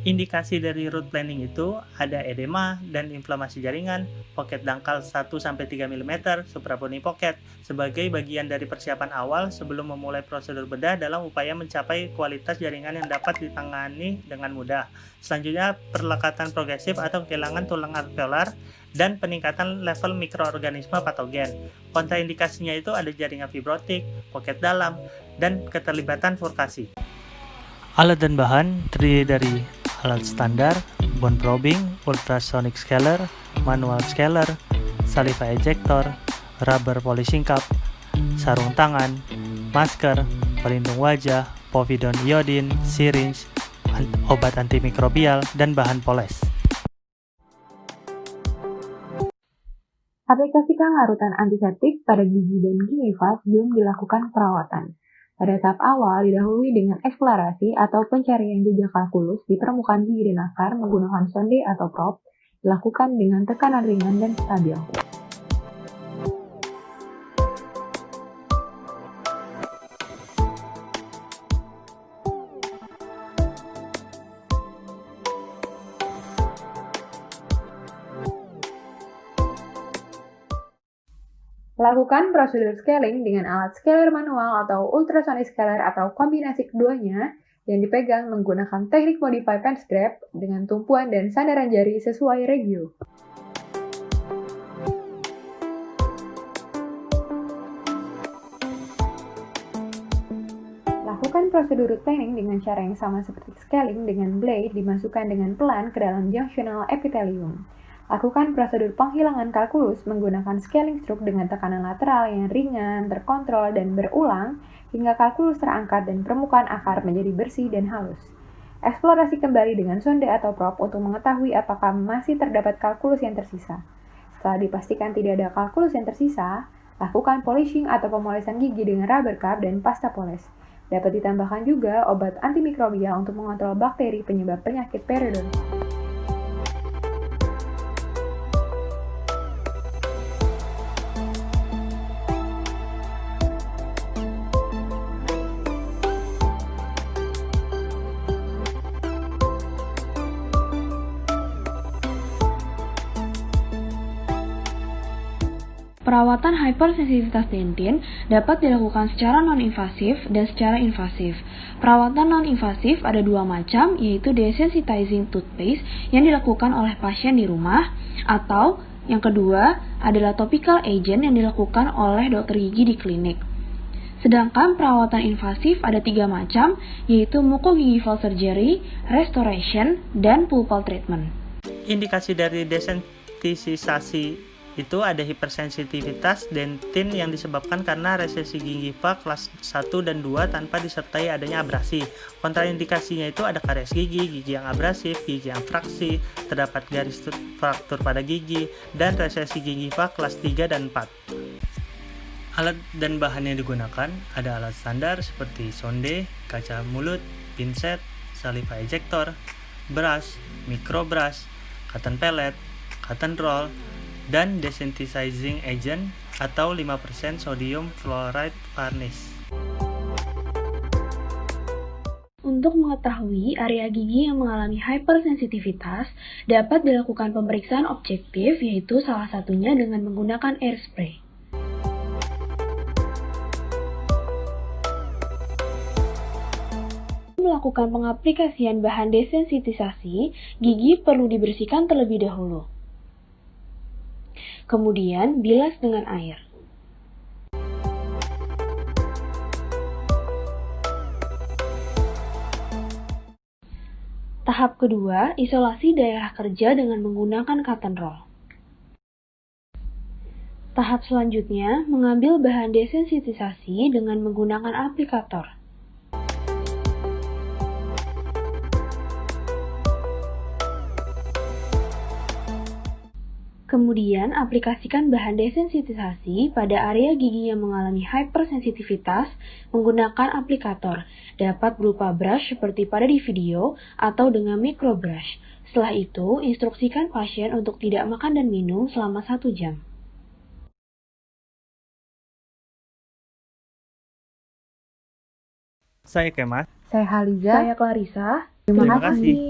Indikasi dari root planning itu ada edema dan inflamasi jaringan, pocket dangkal 1-3 mm, supraponi pocket, sebagai bagian dari persiapan awal sebelum memulai prosedur bedah dalam upaya mencapai kualitas jaringan yang dapat ditangani dengan mudah. Selanjutnya, perlekatan progresif atau kehilangan tulang alveolar dan peningkatan level mikroorganisme patogen. Kontraindikasinya itu ada jaringan fibrotik, pocket dalam, dan keterlibatan furkasi. Alat dan bahan terdiri dari alat standar, bone probing, ultrasonic scaler, manual scaler, saliva ejector, rubber polishing cup, sarung tangan, masker, pelindung wajah, povidone iodine, syringe, obat antimikrobial, dan bahan poles. Aplikasikan larutan antiseptik pada gigi dan gingiva sebelum dilakukan perawatan. Pada tahap awal, didahului dengan eksplorasi atau pencarian jejak kalkulus di permukaan gigi dan akar menggunakan sonde atau prop, dilakukan dengan tekanan ringan dan stabil. Lakukan prosedur scaling dengan alat scaler manual atau ultrasonic scaler atau kombinasi keduanya yang dipegang menggunakan teknik modify pen grab dengan tumpuan dan sandaran jari sesuai regio. Lakukan prosedur root planning dengan cara yang sama seperti scaling dengan blade dimasukkan dengan pelan ke dalam junctional epithelium. Lakukan prosedur penghilangan kalkulus menggunakan scaling stroke dengan tekanan lateral yang ringan, terkontrol, dan berulang hingga kalkulus terangkat dan permukaan akar menjadi bersih dan halus. Eksplorasi kembali dengan sonde atau prop untuk mengetahui apakah masih terdapat kalkulus yang tersisa. Setelah dipastikan tidak ada kalkulus yang tersisa, lakukan polishing atau pemolesan gigi dengan rubber cup dan pasta poles. Dapat ditambahkan juga obat antimikrobial untuk mengontrol bakteri penyebab penyakit periodontal. Perawatan hypersensitivitas dentin dapat dilakukan secara non-invasif dan secara invasif. Perawatan non-invasif ada dua macam, yaitu desensitizing toothpaste yang dilakukan oleh pasien di rumah, atau yang kedua adalah topical agent yang dilakukan oleh dokter gigi di klinik. Sedangkan perawatan invasif ada tiga macam, yaitu mucogingival surgery, restoration, dan pulpal treatment. Indikasi dari desensitisasi itu ada hipersensitivitas dentin yang disebabkan karena resesi gingiva kelas 1 dan 2 tanpa disertai adanya abrasi. Kontraindikasinya itu ada karies gigi yang abrasif, gigi yang fraksi, terdapat garis fraktur pada gigi, dan resesi gingiva kelas 3 dan 4. Alat dan bahan yang digunakan ada alat standar seperti sonde, kaca mulut, pinset, saliva ejector, brush, microbrush, cotton pellet, cotton roll, dan desensitizing agent atau 5% sodium fluoride varnish. Untuk mengetahui area gigi yang mengalami hypersensitivitas, dapat dilakukan pemeriksaan objektif, yaitu salah satunya dengan menggunakan air spray. Melakukan pengaplikasian bahan desensitisasi, gigi perlu dibersihkan terlebih dahulu. Kemudian bilas dengan air. Tahap kedua, isolasi daerah kerja dengan menggunakan cotton roll. Tahap selanjutnya, mengambil bahan desensitisasi dengan menggunakan aplikator. Kemudian, aplikasikan bahan desensitisasi pada area gigi yang mengalami hypersensitivitas menggunakan aplikator. Dapat berupa brush seperti pada di video atau dengan microbrush. Setelah itu, instruksikan pasien untuk tidak makan dan minum selama 1 jam. Saya Kemas. Saya Haliza. Saya Clarissa. Terima kasih.